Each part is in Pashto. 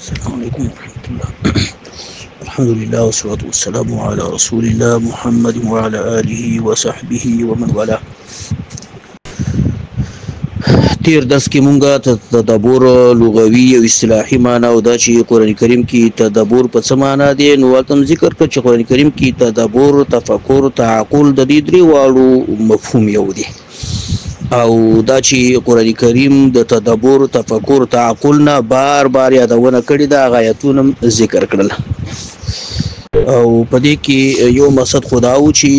السلام عليكم ورحمة الله. الحمد لله والصلاة والسلام على رسول الله محمد وعلى آله وصحبه ومن والاه. تیر درس کې مونږه تدبر لغوي او اصطلاحي معنی او دا چې قرآن کریم کې تدبر په څه معنی دی نو تم ذکر کړ چې قرآن کریم کې تدبر تفکر تعقل د دې درې واړو مفهوم یو دی او دا چې قرآن کریم د تدبر تفکر تعقل نه بار بار یادونه کړې ده غایتونه ذکر کړل او په دې کې یو مقصد خدا او چې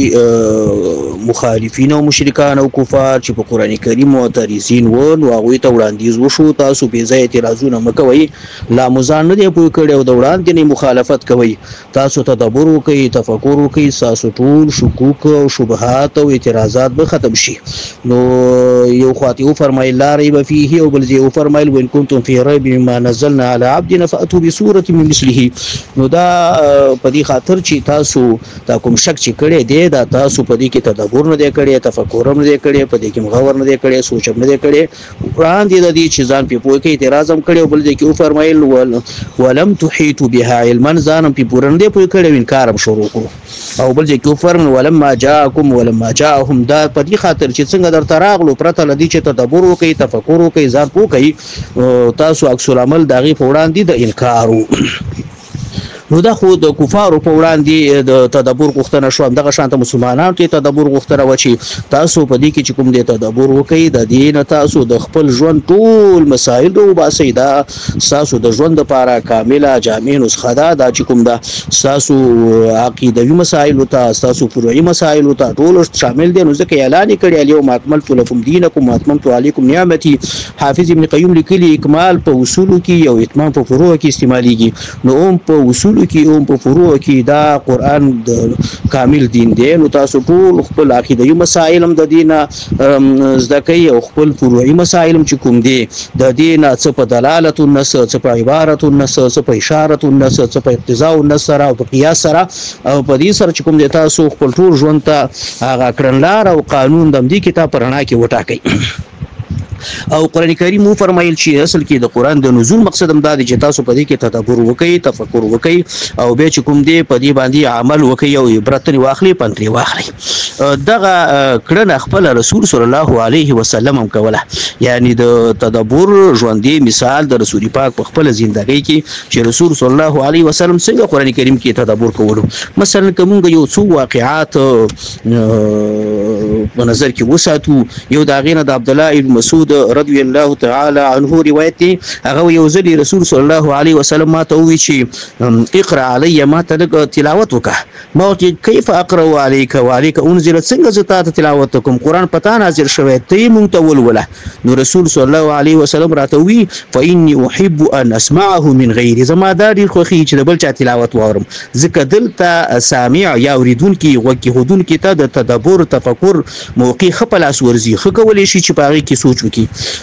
مخالفین او مشرکان او کفار چې په قران کریم معترضین و نو هغه ته وړاندیز وشو تاسو به ځای اعتراضونه مکوئ لا مزان نه دی پوي کړي او د وړاندې نه مخالفت کوي تاسو تدبر وکئ تفکر وکئ تاسو ټول شکوک او شبهات او اعتراضات به ختم شي نو یو خاطئ فرمایل لا ریب فيه او بل ځای فرمایل وان کنتم فی ریب مما نزلنا علی عبدنا فاتوا بسوره من مثله نو دا په دې خاطر چې تاسو دا کوم شک چې کړی دی دا تاسو په دې کې تدبر نه دی کړی تفکر نه دی کړی په دې کې مغور نه دی کړی سوچ نه دی کړی وړاندې د دې چې ځان په پوهه کې اعتراض هم کړی بل دې کې فرمایل ولم تحيطوا بها علما ځان په پوره نه دی پوهه کړی انکار هم شروع کړو او بل دې کې فرمایل ولما جاءهم دا په دې خاطر چې څنګه درته راغلو پرته لدی چې تدبر وکړي تفکر وکړي ځان پوهه تاسو عکس العمل دغه وړاندې د انکار نو دا خو د کفارو په وړاندې د تدبر غوښتنه شو دغه شانته مسلمانانو ته تدبر غوښتنه و چې تاسو په دې کې چې کوم د تدبر وکړي د دین تاسو د خپل ژوند ټول مسائل او باسي دا تاسو د ژوند لپاره کامله جامع نسخه ده دا چې کوم دا تاسو عقیدوي مسائل او تاسو فروعي مسائل او ټول شامل دي نو ځکه اعلان کړی اليوم اکملت لكم دينكم واتممت عليكم نعمتي حافظ ابن قیم لیکلی اکمال په اصول کې او اتمام په فروع کې استعماليږي نو په اصول کې او په فروع کې دا قران د کامل دین دی نو تاسو ټول خپل عقیدوي مسائل هم د دین زده کوي او خپل فروعي مسائل چې کوم دي د دین څه په دلالت النص څه په عبارت النص څه په اشاره النص څه په اقتضاء النص او په قياس سره او په دې سره چې کوم دي تاسو خپل ټول ژوند ته هغه کړنلار او قانون د دې کتاب پرانا کې وټاکئ او قران کریم مو فرمایل چې اصل کې د قران د نزول مقصد هم دا دی چې تاسو په دې کې تدبر وکړئ تفکر وکړئ او به چې کوم دی په دې باندې عمل وکړئ او عبرت واخلي پنځري واخلي دغه کړه خپل رسول صلی الله علیه وسلم هم کوله یعنی د تدبر ژوندې مثال د رسول پاک په خپل ژوندۍ کې چې رسول صلی الله علیه وسلم څنګه قران کریم کې تدبر کولو مثلا کومه یو څو واقعات په نظر کې وساتو یو دا غینه د عبد الله بن مسعود رضی الله تعالی عنه روایت دی هغه یو ځل رسول صلی الله علیه وسلم ما ته وی چې اقرا علی ما ته تلاوت وکړه ما ته کیف اقرا علیک وعلیک انزل څنګه زتا تلاوت کوم قران پتا نازل شوی ته مونږ ته ولوله نو رسول صلی الله علیه وسلم راته وی فإني احب ان اسمعه من غیر زما داری خو چې د بل چا تلاوت واورم ځکه دلته سامع یا اوریدونکي وکي هودونکي ته د تدبر تفکر موقع خپل اسورزي خو کولې شي چې پاره کې سوچ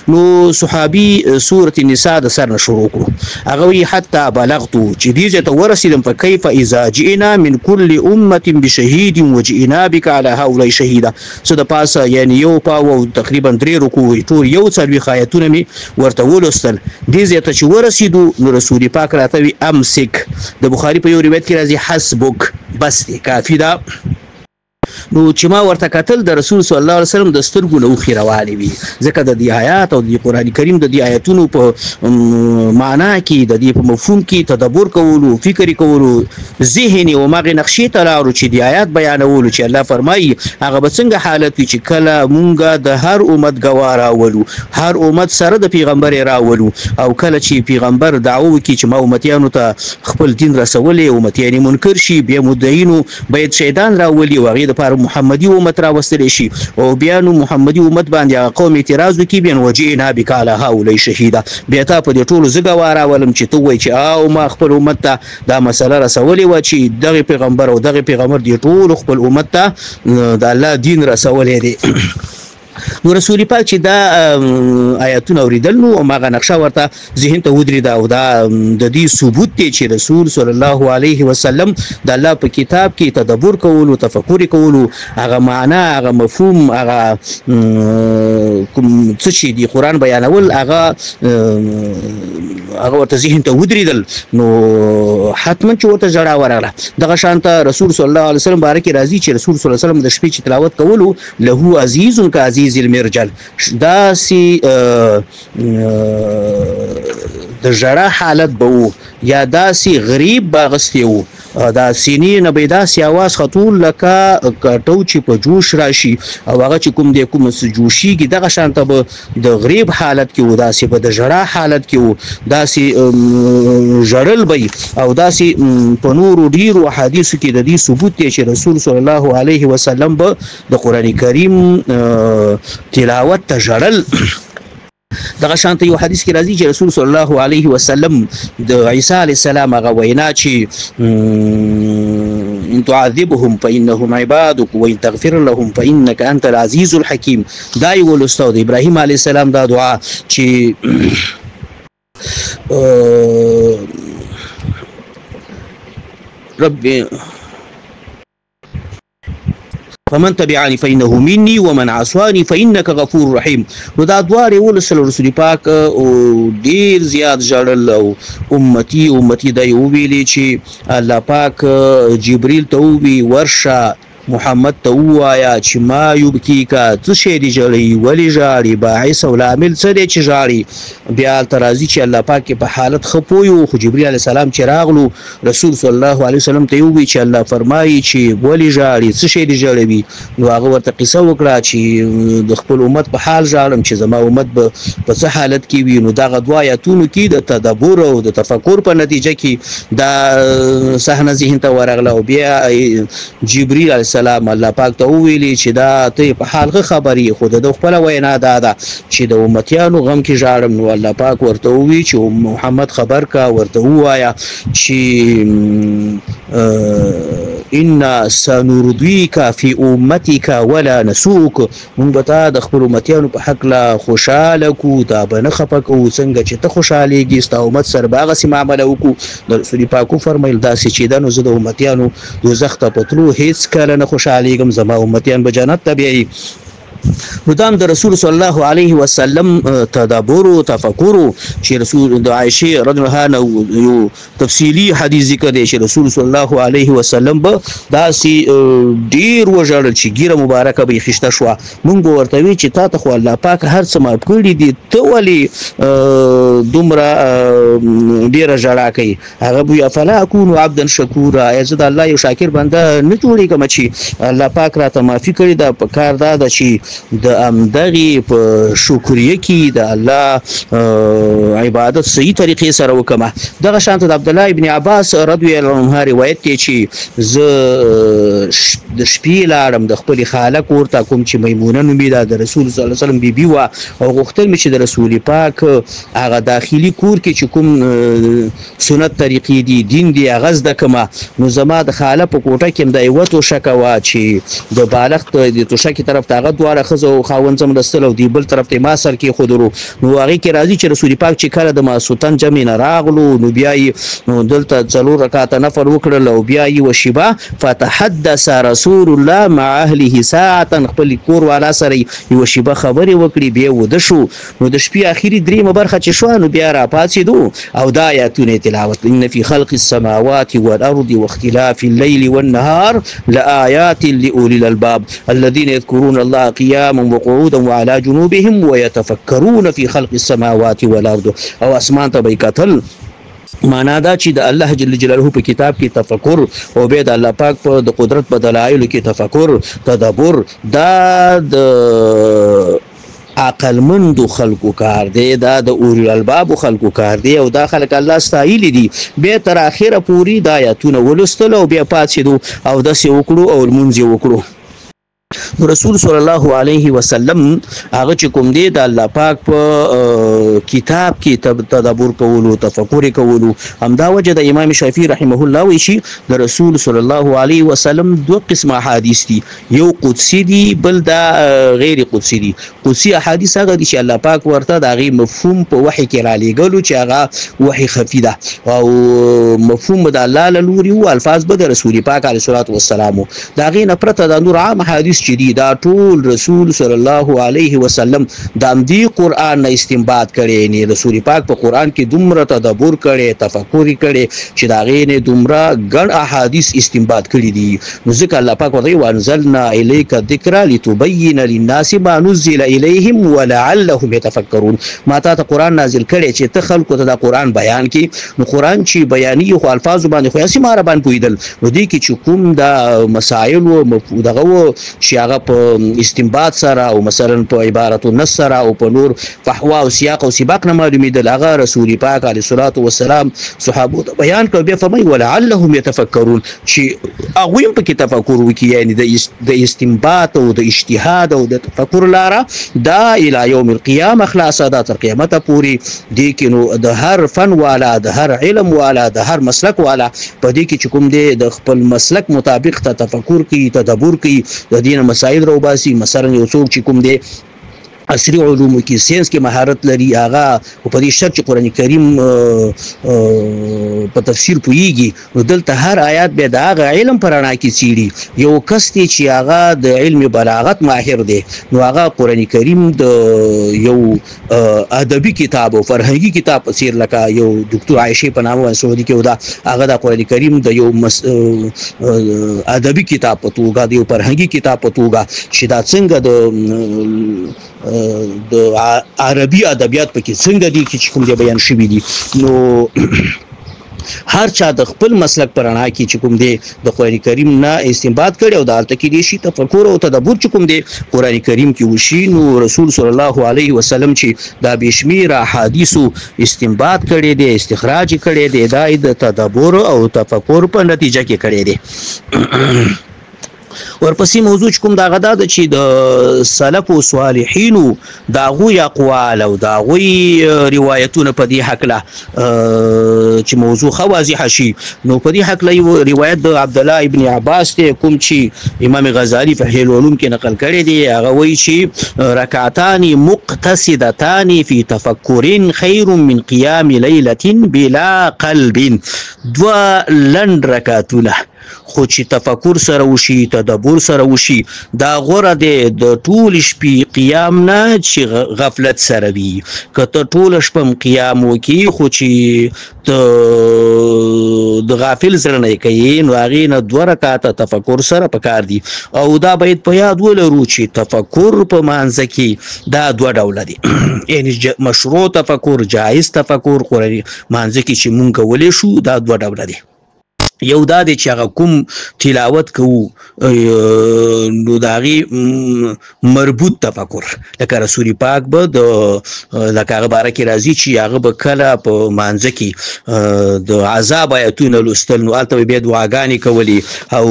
نو صحابي سوره النساء د سر شروع کړو هغه وی حتی بلغت چې دې ته ورسیدم په کیف اذا جئنا من كل امه بشهيد وجئنا بك على هؤلاء شهيدا څه د پاسه یعنی یو پاو تقریبا 3 رکوع ټول یو څلوي خایتونه می ورته ولوستل دې ته چې ورسیدو نو رسول پاک راته وی امسک د بخاری په یو روایت کې راځي حسبک بس کافی دا نو چې ما ورته کتل د رسول صلی الله علیه وسلم د سترګو نو خیروالي وي ځکه د دې آیات او د قران کریم د دې آیاتونو په معنا کې د دې په مفهوم کې تدبر کولو فکر کولو ذهن او مغه نقشې ته لاړو چې د آیات بیانولو چې الله فرمایي هغه به څنګه حالت چې کله مونږه د هر امت گواره ولو هر امت سره د پیغمبر راولو او کله چې پیغمبر دعوه وکړي چې ما امتیانو ته خپل دین رسولې امتیان منکر شي بیا مدعینو باید شیطان راولي وغه د محمدي امت را وستل شي او بیا نو محمدي امت باندې قوم اعتراض وکي بیا وجئنا بك على هؤلاء شهيدا بیا تا په دې ټولو زګواره ولم چې تو وای چې او ما خپل امت ته دا مسله رسولې و چې دغه پیغمبر او دغه پیغمبر دی ټول خپل امت ته د الله دین رسولې دی نو رسول پاک چې دا آیاتونه اوریدل نو ماغه نقشه ورته ذهن ته ودرېدا او دا د دې ثبوت دی چې رسول صلی الله علیه وسلم د الله په کتاب کې تدبر کول او تفکر کول هغه معنا هغه مفهوم هغه کوم څه چې دی قران بیانول هغه هغه ورته ذهن ته ودرېدل نو حتما چې ورته ژړا ورغله. دغه شانته رسول صلی الله علیه وسلم باره کې راځي چې رسول صلی الله علیه وسلم د شپې چې تلاوت کولو له عزیز کعزیز المرجل داسې د ژړا حالت به و یا داسې غریب به اغستی و دا سینې نه به داسې اواز خطول لکه کټو چې په جوش راشي او هغه چې کوم دی کوم جوشیږي دغه شانته به د غریب حالت کې و داسې به د ژړا حالت کې و داسې ژړل به او داسې په نورو ډیرو احادیثو کې د دې ثبوت دی چې رسول صلی الله علیه وسلم به د قرآن کریم تلاوت ته ژړل. دغه شانته یو حدیث کې راځي چې رسول صلی الله علیه وسلم د عیسی علیه السلام هغه وینا چې ان تعذبهم فانهم عبادك وان تغفر لهم فانك انت العزيز الحكيم دا یو ولستو د ابراهیم علیه السلام دا دعا چې رب فمن تبعني فإنه مني ومن عصاني فإنك غفور رحيم. نو دا دواړې ولسل رسول پاک او ډیر زیات ژړل او امتی دا یې وویلې چې الله پاک جبريل ته ووی ورشه محمد ته ووایا چې ما یبکی کا څه شی دی ژړی ولې ژاړي باعث او لامل څه دی چې ژاړي. بیا هلته راځي چې الله پاک په حالت ښه پوه و خو جبريل علیه السلام چې راغلو رسول صلی الله علیه وسلم ته یې وویل چې الله فرمایي چې ولې ژاړي څه شی دی ژړوي. نو هغه ورته قصه وکړه چې د خپل امت په حال ژاړم چې زما امت به په څه حالت کې وي. نو دغه دوه آیتونو کې د تدبر او د تفکر په نتیجه کې دا صحنه ذهن ته ورغله او بیا جبريل علیه السلام الله پاک ته وویلي چې دا ته په حال خبرې خو د خپل وینا دا چې د امتیانو غم کې ژاړم. نو الله پاک ورته وویل چې محمد خبر کا ورته وایا چې ان سنرديك في امتك ولا نسوك مونږ به تا د خپل امتیانو په حق لا خوشاله کو تا به نه خفه کوو څنګه چې ته خوشحالېږي ستا امت سره به هغسې معامله وکړو. د رسول پاک وفرمیل داسې چې ده نو زه د امتیانو دوزخ ته په تلو هېڅ کله نه خوشحالېږم زما امتیان به جنت ته بیایي. نو دا د رسول صلی الله علیه وسلم تدبر او تفکر چې رسول د عائشه رضی الله عنها یو تفصیلی حدیث ذکر دی چې رسول صلی الله علیه وسلم به داسې ډیر وژړل چې ګیره مبارکه به خشته شو. مونږ ورته وی چې تا ته خو الله پاک هر څه معاف کړي دي ته ولې دومره ډیره ژړا کوي. هغه وی افلا اكون عبدا شکورا زه د الله یو شاکر بنده نه جوړېږم چې الله پاک راته معافي کړي دا په کار دا ده چې د امدغي په شکریه کې د الله عبادت صحیح طریقې سره وکم. دغه شانته د عبد الله ابن عباس رضی الله عنه روایت دی چې زه د شپې لاړم د خپل خاله کور ته کوم چې میمونه نومېده د رسول صلی الله علیه وسلم بیبي وه او غوښتل مې چې د رسول پاک هغه داخلي کور کې چې کوم سنت طریقې دي دین دی هغه زده کړمه. نو زما د خاله په کوټه کې هم د یوه توشکه وه چې د بالښت د توشکې طرف ته هغه دواړه ښځه او خاوند څملستل او دی بل طرف ته ما سر کېښودلو. نو هغې کې راځي چې رسول پاک چې کله د ماسوتن جمع نه راغلو نو بیا یې دلته 4 رکعاته نفل وکړل او بیا یې وشیبه فتحدث رسول الله مع اهله ساعه خپل کور والا سره یوه شیبه خبرې وکړي بیا وده شو. نو د شپې اخري دریمه برخه چې شوه نو بیا راپاڅېدو او دا آیاتونه تلاوت ان فی خلق السماوات والارض واختلاف الليل والنهار لآيات لأولي الألباب الذين يذكرون الله قياما وقعودا وعلى جنوبهم ويتفكرون في خلق السماوات والارض او اسمان ته به کتل. معنا دا چې د الله جل جلاله په کتاب کې تفکر او بیا د الله پاک په د قدرت په دلایلو کې تفکر تدبر دا د عقلمندو خلقو کار دی دا د اولي الالباب خلقو کار دی او دا خلق الله ستایلی دي. بیا تر اخره پوری د آیاتونه ولوستل او بیا پاتېدو او داسې وکړو او لمونځ یې وکړو. رسول صلی الله علیه وسلم هغه چې کوم دی د الله پاک په کتاب کې تدبر کولو تفکر کولو همدا وجه د امام شافعي رحمه الله وی شي د رسول صلی الله علیه وسلم دوه قسمه احادیث دي یو قدسی دي بل دا غیر قدسی دي. قدسی احادیث هغه دي چې الله پاک ورته د هغې مفهوم په وحي کې را لېږلو چې هغه وحي خفي ده او مفهوم د الله له لوري و الفاظ به د رسول پاک علیه الصلاة والسلام د هغې نه پرته د نور عام احادیث چې چې دی دا ټول رسول صلی الله علیه وسلم د امدی قران نه استنباط کړي نه رسول پاک په قران کې دومره تدبر کړي تفکر کړي چې دا غینه دومره ګڼ احادیث استنباط کړي دي نو ځکه الله پاک وایي وانزلنا الیک الذکر لتبین للناس ما نزل الیهم ولعلهم يتفکرون ما ته قران نازل کړي چې ته خلکو ته دا قران بیان کړي نو قران چې بیانې خو الفاظ باندې خو یاسي مار باندې پویدل نو دې کې چې کوم دا مسائل او دغه چې هغه په استنباط سره او مثلا په عبارت النص سره او په نور فحوا او سیاق او سباق نه معلومیدل هغه رسول پاک علیه الصلاۃ والسلام صحابه بیان کړ بیا فرمای ولعلهم يتفکرون چې هغه په کې تفکر وکي یعنی د استنباط او د اجتهاد او د تفکر لاره دا الی یوم القیامه خلاصه دا تر قیامت پوری دی کې نو د هر فن والا د هر علم والا د هر مسلک والا په دې کې چې کوم دی د خپل مسلک مطابق ته تفکر کوي تدبر کوي د دین مسائل روباسي مثلا یو څوک چې کوم دی عصري علوم کې ساينس کې مهارت لري هغه په دې شرط چې قران کریم په تفسیر پويږي نو دلته هر آیات به د هغه علم پرانا کې چیړي یو کس چې هغه د علم بلاغت ماهر دی نو هغه قران کریم د یو ادبي کتاب او فرهنګي کتاب تفسیر لکه یو دکتور عائشه په نامه سعودي کې ودا هغه د قران کریم د یو ادبي کتاب په توګه د یو فرهنګي کتاب په توګه چې دا څنګه د عربي ادبیات پکې څنګه دي چې کوم دی بیان شوی دي نو هر چا د خپل مسلک پرانا کې چې کوم دی د قران کریم نه استنباط کړي او د الته کې دي شي تفکر او تدبر چې کوم دی قران کریم کې وشي نو رسول صلی الله علیه وسلم چې دا بشمیر احادیثو استنباط کړي دي استخراج کړي دي د تدبر او تفکر په نتیجه کې کړي دي ورپسې موضوع کوم دا غدا د چې د سلف او صالحینو دا غوي اقوال او دا غوي روایتونه په دې حق له چې موضوع واضح شي نو په دې حق له روایت د عبد الله ابن عباس ته کوم چې امام غزالی په احیاء العلوم کې نقل کړی دی هغه وایي چې رکعتان مقتصدتان فی تفکر خیر من قیام لیلة بلا قلب دوا لند رکعتونه خو چې تفکر سره وشي تدبر سره وشي دا غوړه د ټول شپې قیام نه چې غفلت سره وي کته ټول شپه قیام وکي خو چې د غافل سره نه کوي نو هغه نه دوه رکعاته تفکر سره پکار دي او دا باید په یاد ولرو چې تفکر په مانځ کې دا دوه ډول دي یعنی مشروع تفکر جائز تفکر قرآني مانځ کې چې مونږ ولې شو دا دوه ډول دي یو دا دی چې هغه کوم تلاوت کوو نو داغي مربوط تفکر لکه رسول پاک به د لکه هغه باره کې راځي چې هغه به کله په مانځ کې د عذاب آیتونه لوستل نو هلته به دعاګانې کولې او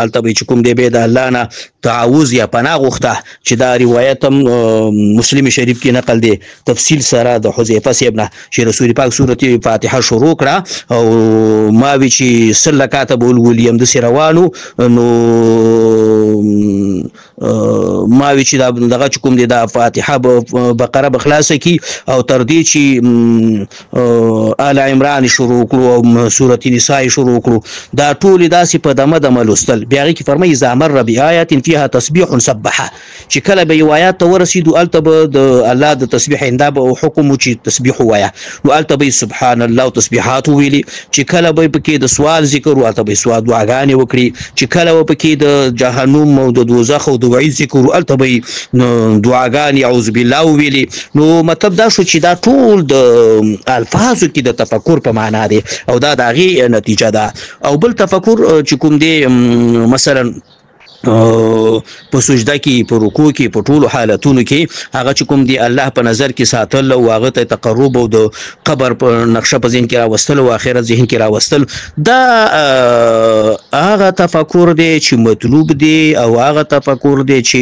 هلته به چې کوم دی به د الله نه تعوذ یا پناه غوښته چې دا روایت هم مسلم شریف کې نقل دی تفصیل سره د حذیفه صاحب نه چې رسول پاک سورۃ فاتحه شروع کړه او ما وی چې سل کاتب ولیم د سروانو نو ما وی چې دغه کوم دی د فاتحه بقره بخلاصه کی او تر دې چې آل عمران شروع کړو او سورۃ النساء شروع کړو دا ټول داسې په دمه دمه لوستل بیا کې فرمایي زامر ربی آیات فيها تسبيح سبحه چې کله به آیات ته ورسېدو الته به د الله د تسبیح انده به حکم چې تسبیح وایا نو الته به سبحان الله تسبیحات ویلي چې کله به پکې د سوال ذکر او الته به سوال دعاګانې وکړي چې کله به پکې د جهنم او د دوزخ او د وعید ذکر الته به دعاګانې اعوذ بالله ویلي نو مطلب دا شو چې دا ټول د الفاظو کې د تفکر په معنا دی او دا دغه نتیجه ده او بل تفکر چې کوم دی مثلا په سجده کې په رکوع کې په ټولو حالتونو کې هغه چې کوم دی الله په نظر کې ساتل او هغه ته تقرب او د قبر په نقشه په ذهن کې راوستل او آخرت ذهن کې راوستل دا هغه تفکر دی چې مطلوب دی او هغه تفکر دی چې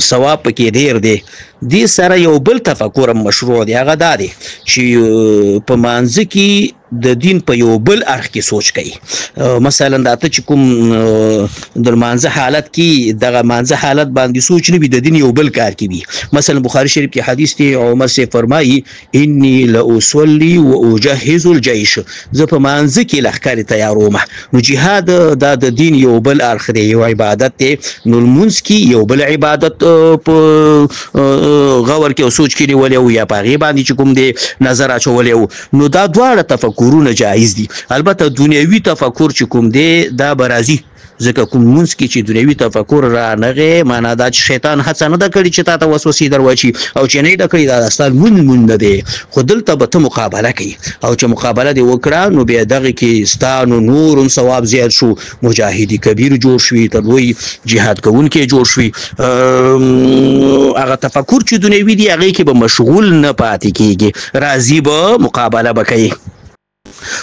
ثواب پکې ډیر دی دې سره یو بل تفکر مشروع دی هغه دا دی چې په مانځ کې د دین په یو بل اړخ کې سوچ کوي. مثلا دا ته چې کوم د مانځه حالت کې دغه مانځه حالت باندې سوچ نه وي، د دین یو بل کار کې وي. مثلا بخاری شریف کې حدیث دی، عمر سے فرمایي انی لاصلي واجهز الجيش، زه په مانځه کې لښکر تیاروم. نو جهاد دا د دین یو بل اړخ دی، یو عبادت دی. نو المنځ کې یو بل عبادت په غور کې او سوچ کې نیولې او یا په هغې باندې چې کوم دی نظر اچولی وو. نو دا دواړه تفکرونه جایز دي. البته دنیوي تفکر چې کوم دی دا به راځي، ځکه کوم منځ کې چې دنیوي تفکر رانغی، معنا دا چې شیطان هڅه نه ده کړې چې تا ته وسوسې در واچي، او چې نه یې ده کړې دا ستا لمونځ نه دی. خو دلته به ته مقابله کوي، او چې مقابله دې وکړه نو بیا دغې کې ستا نو نور هم ثواب زیات شو، مجاهد کبیر جوړ شوي، تر لوی جهاد کوونکی جوړ شوي. هغه تفکر چې دنیوي دی هغې کې به مشغول نه پاتې کېږي، راځي به مقابله به کوي.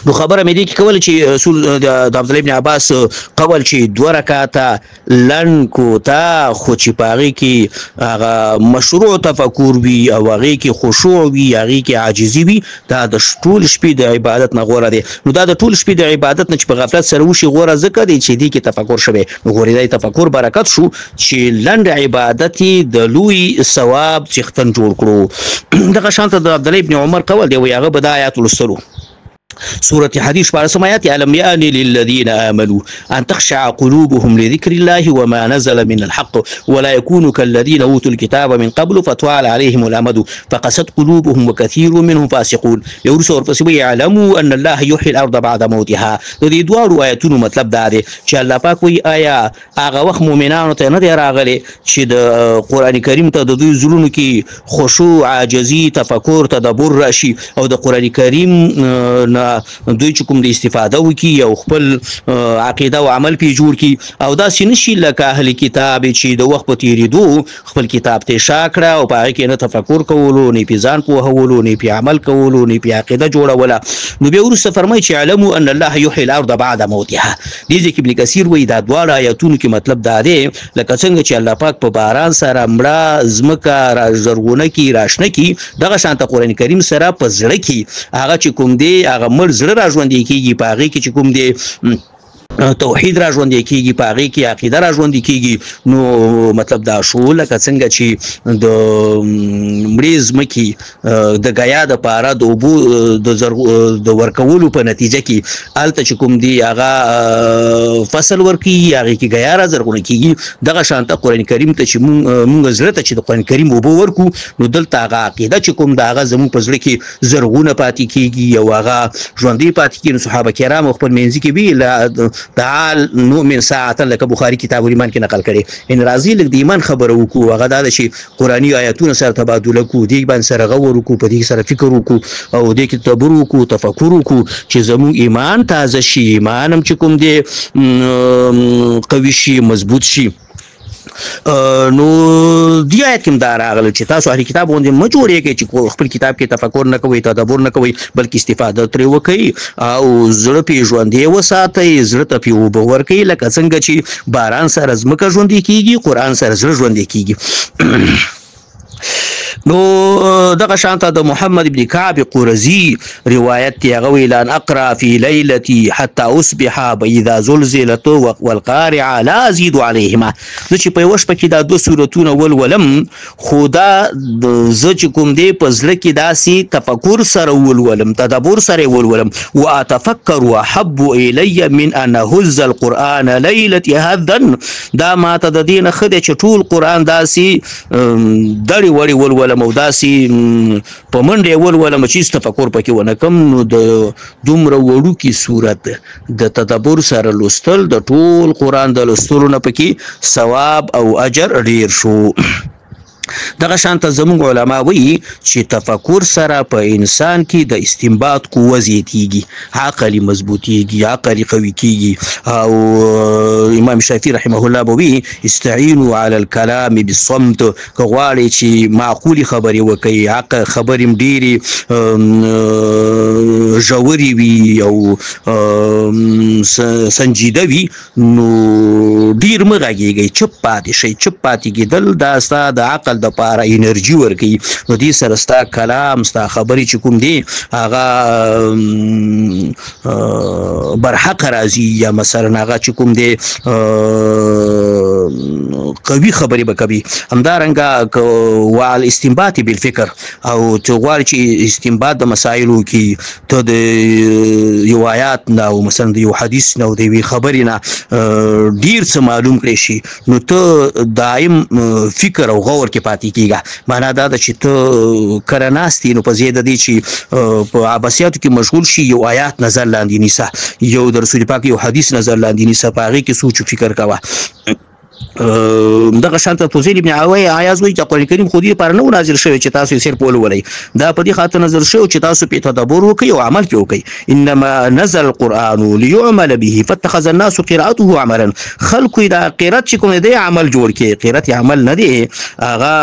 نو خبره مې دې کې کوله چې رسول د عبدالله ابن عباس قول چې 2 رکعاته لنډ کوتا، خو چې په هغې کې هغه مشروع تفکر وي او هغې کې خشوع وي، هغې کې عاجزي وي، دا د ټول شپې د عبادت نه غوره دی. نو دا د ټول شپې د عبادت نه چې په غفلت سره وشي غوره ځکه دی چې دې کې تفکر شوی. نو ګورې دا تفکر برکت شو چې لنډ عبادت د لوی ثواب څښتن جوړ کړو. دغه شان ته د عبدالله ابن عمر قول دی، وایي هغه به دا آیات لوستلو. سورة حديث بارسم آيات ألم يأن للذين آمنوا أن تخشع قلوبهم لذكر الله وما نزل من الحق ولا يكونوا كالذين أوتوا الكتاب من قبل فطال عليهم الأمد فقست قلوبهم وكثير منهم فاسقون. يورس ورپسې يعلموا أن الله يحيي الأرض بعد موتها. د دې دواړو آیاتونو مطلب دا دی چې الله پاک وایي آیا هغه وخت مؤمنانو ته نه دی راغلی چې د قرآن کریم ته د دوی زړونو کې خشوع، عاجزي، تفکر، تدبر راشي، او د قرآن کریم دوی چې کوم د استفاده وکړي او خپل عقیده او عمل پې جوړ کړي، او داسې نشي لکه اهل کتاب چې د وخت په تېرېدو خپل کتاب ته شا کړه او په هغې کې نه تفکر کولو، نه پې ځان پوهولو، نه پې عمل کولو، نه پې عقیده جوړوله. نو بیا وروسته فرمایي چې علمو ان الله یحیي الارض بعد موتها. دې ځای کې ابن کثیر وایي دا دواړه آیاتونو کې مطلب دا دی لکه څنګه چې الله پاک په باران سره مړه ځمکه را زرغونه کړي، راشنه کړي، دغه شانته قرآن کریم سره په زړه کې هغه چې کوم دی هغه مړ زړه را ژوندی کېږي، په هغې کې چې کوم دی توحید را ژوندی کېږي، په هغې کې عقیده را ژوندی کېږي. نو مطلب دا شو لکه څنګه چې د مړې ځمکې د ګیا دپاره د اوبو د ورکولو په نتیجه کې هلته چې کوم دی هغه فصل ورکېږي، هغې کې ګیا را زرغونه کېږي. دغه شانته قرآن کریم ته چې مونږ زړه ته چې د قرآن کریم اوبه ورکو، نو دلته هغه عقیده چې کوم د هغه زموږ په زړه کې زرغونه پاتې کېږي او هغه ژوندی پاتې کېږي. نو صحابه کرامو خپل منځي کې وي تعال نؤمن ساعة، لکه بخاري کتاب الایمان کې نقل کړي. ان راځي لږ د ایمان خبره وکړو، هغه دا ده چې قرآني آیاتونه سره تبادله کړو، دې باندې سره غور وکړو، په دې سره فکر وکړو او دې کې تدبر وکړو، تفکر وکړو چې زموږ ایمان تازه شي، ایمان هم چې کوم دی قوي شي، مضبوط شي. نو دی آیت کې دا راغلی چې تاسو اهل کتاب غوندې مه جوړېږئ چې خپل کتاب کې تفکر نه کوئ، تدبر نه کوئ، بلکې استفاده ترې وکئ او زړه پې ژوندی وساتئ، زړه ته پې اوبه ورکئ، لکه څنګه چې باران سره ځمکه ژوندی کېږي، قرآن سره زړه ژوندی کېږي. نو دغه شانته د محمد ابن کعب قرزي روایت دی، هغه ویل ان اقرا فی لیلتی حتی اصبح باذا زلزلت والقارعه لا ازید علیهما. زه چې په یوه شپه کې دا 2 سورتونه ولولم، خو دا زه چې کوم دی په زړه کې داسې تفکر سره ولولم، تدبر سره ولولم. واتفکر احب الی من ان اهز القرآن لیلة هذا. دا ماته د دې نه ښه دی چې ټول قرآن داسې دړې وړې ولولم او داسې په منډې ولولم چې هېڅ تفکر پکې ونه کړم. نو د دومره وړوکي صورت د تدبر سره لوستل، د ټول قرآن د لوستلو نه پکې ثواب او اجر ډیر شو. دغه شانته زموږ علما وایي چې تفکر سره په انسان کې د استنباط قوه زیاتیږي، عقل یې مضبوطیږي، عقل یې قوي کیږي. او امام شافعي رحمه الله به وایي استعینوا علی الکلام بالصمت، که غواړئ چې معقولې خبرې وکړئ، عقل خبرې هم ډېرې ژورې وي او سنجیده وي، نو ډېر مه غږېږئ، چپ پاتې شئ. چپ پاتې کېدل دا ستا د عقل کال د پاره انرژي ورکوي نو دې سره ستا کلام ستا خبرې چې کوم دی هغه برحق راځي یا مثلا هغه چې کوم دی قوي خبرې به کوي همدارنګه وعلى الاستنباط بالفکر او ته غواړې چې استنباط د مسایلو کې ته د یو آیات نه او مثلا د یو حدیث نه او د یوې خبرې نه ډیر څه معلوم کړی شي نو ته دایم فکر او غور کې پاتې کېږه معنا دا ده چې ته کله ناست یې نو په ځای د دې چې په عباسیاتو کې مشغول شي یو آیات نظر لاندې نیسه یو د رسول پاک یو حدیث نظر لاندې نیسه په هغې کې سوچ و فکر کوه دغه شانته فضیل ابن عیاض وایي چې قرآن کریم خو دې لپاره نه و نازل شوی چې تاسو یې صرف ولولئ دا په دې خاطر نازل شوی چې تاسو پرې تدبر وکړئ او عمل پرې وکړئ انما نزل القرآن ليعمل به فاتخذ الناس قراءته عملا خلکو دا قرات چې کوم دی عمل جوړ کړي قرات عمل نه دی هغه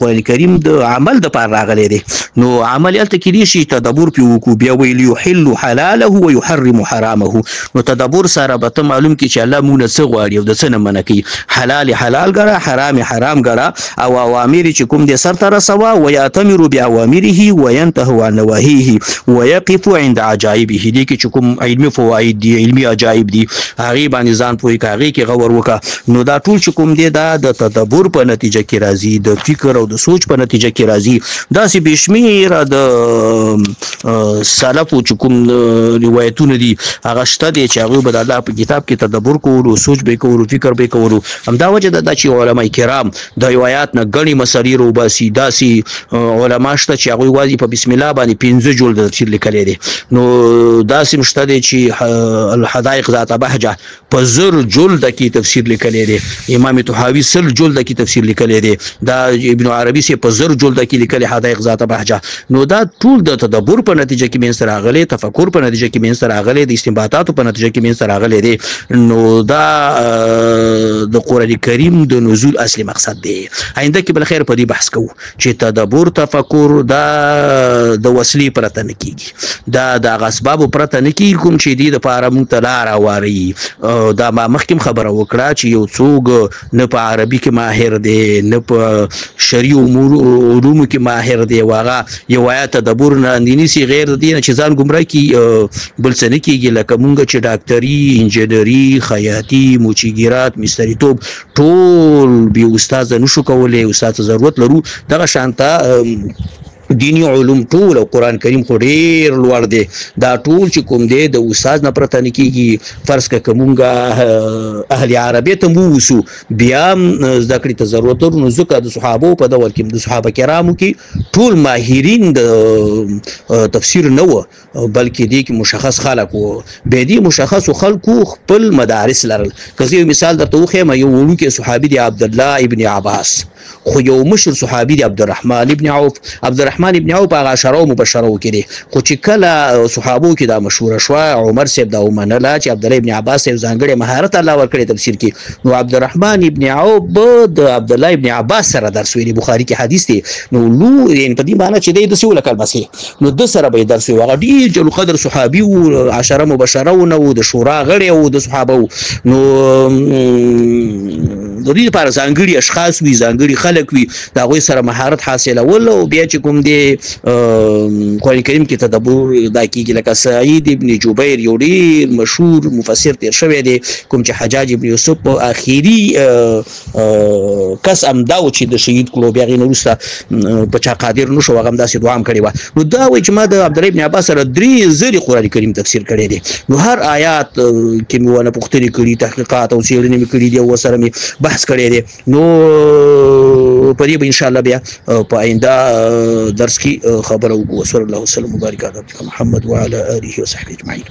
قرآن کریم د عمل د پاره راغلی دی نو عمل هلته کېدی شي تدبر پرې وکړو بیا ویل یحل حلاله ويحرم حرامه نو تدبر سره به ته معلوم کړي چې الله مونږ نه څه غواړي او د څه نه منع کوي حلال حلال ګڼه حرام حرام ګڼه او اوامر چې کوم دي سرته رسوه ويأتمر بأوامره وينتهي عن نواهيه ويقف عند عجائبه دي کې چې کوم علمي فواید دي علمي عجائب دي هغې باندې ځان پوهې که هغې کې غور وکړه نو دا ټول چې کوم دی دا د تدبر په نتیجه کې راځي د فکر او د سوچ په نتیجه کې راځي داسې بې شمېره د سلفو چې کوم روایتونه دي هغه شته دی چې هغوی به د الله په کتاب کې تدبر کولو سوچ به کولو فکر به کولو همدا وجه ده چې علما کرام د روایات نه ګڼې مسلې راوباسي داسې علما شته چې هغوی وایي په بسم الله باندې 15 جلد تفسیر لیکلی دی نو داسې هم شته دی چې الحدائق ذات بهجه په 1000 جلد کې تفسیر لیکلی دی امام طحاوي 100 جلد کې تفسیر لیکلی دی دا ابن عربي سي په 1000 جلد کې لیکلی حدائق ذات بهجه نو دا ټول د تدبر په نتیجه کې منځته راغلی تفکر په نتیجه کې منځته راغلی د استنباطاتو په نتیجه کې منځته راغلی دی نو دا د قرآن کریم د نزول اصلي مقصد دی آینده کې بل خیر په دې بحث کوو چې تدبر تفکر دا د وسیلې پرته نه کېږي دا د هغه اسبابو پرته نه کېږي کوم چې دې دپاره موږ ته لاره واري دا ما مخکې خبره وکړه چې یو څوک نه په عربي کې ماهر دی نه په شرعي علومو کې ماهر دی او هغه یو آیات تدبر نه نیسي غیر د دې نه چې ځان ګمراه کړي بل څه نه کېږي لکه موږ چې ډاکټري انجینري خیاطي موچیګرات مستریتوب ټول بې استاده نشو کولی استاد ته ضرورت لرو دغه شانته دینی علوم ټول او قرآن کریم خو ډېر لوړ دی دا ټول چې کوم دی د استاد نه پرته نه کېږي فرض که مونږ اهل عربیه ته ووسو بیا هم زده کړې ته ضرورت لرو نو ځکه د صحابو په دور کې د صحابه کرامو کې ټول ماهرین د تفسیر نه وه بلکې دې کې مشخص خلک وو بیا دې مشخصو خلکو خپل مدارس لرل که زه یو مثال درته وښیم یو وړوکی صحابي دی عبدالله ابن عباس خو یو مشر صحابي دی عبدالرحمن ابن عوف عبدالرحمن ابن عوف هغه عشره مبشره کې دی خو چې کله صحابو کې دا مشهوره شوه عمر صاحب دا ومنله چې عبدالله ابن عباس صاحب ځانګړی مهارت الله ورکړی تفسیر کې نو عبدالرحمن ابن عوف به د عبدالله ابن عباس سره درس ویلي بخاري کې حدیث دی نو یعنې په دې معنی چې دی داسې ولکه المسیح نو ده سره به یې درس وي هغه ډېر جل قدر صحابي و عشره مبشره و نه و د شورا غړی و د صحابه و نو د دې لپاره ځانګړي اشخاص وي ځانګړي خلک وي د هغوی سره مهارت حاصلول او بیا چې کوم دی قرآن کریم کې تدبر دا کېږي لکه سعید ابن جبیر یو ډېر مشهور مفسر تېر شوی دی کوم چې حجاج ابن یوسف په آخري کس همدا و چې د شهید کړو بیا هغې نه وروسته په چا قادر نه شو هغه همداسې دعا هم کړې وه نو دا وایي چې ما د عبدالله ابن عباس سره 3 ځلې قرآن کریم تفسیر کړی دی نو هر آیات کې مې ونه پوښتنې کړي تحقیقات او څېړنې مې کړي دي او ورسره مې بحث کړی دی نو په دې به انشاءالله بیا په آینده درس کې خبره وکړو صلی الله وسلم وبارک علی محمد وعلى آله وصحبه اجمعین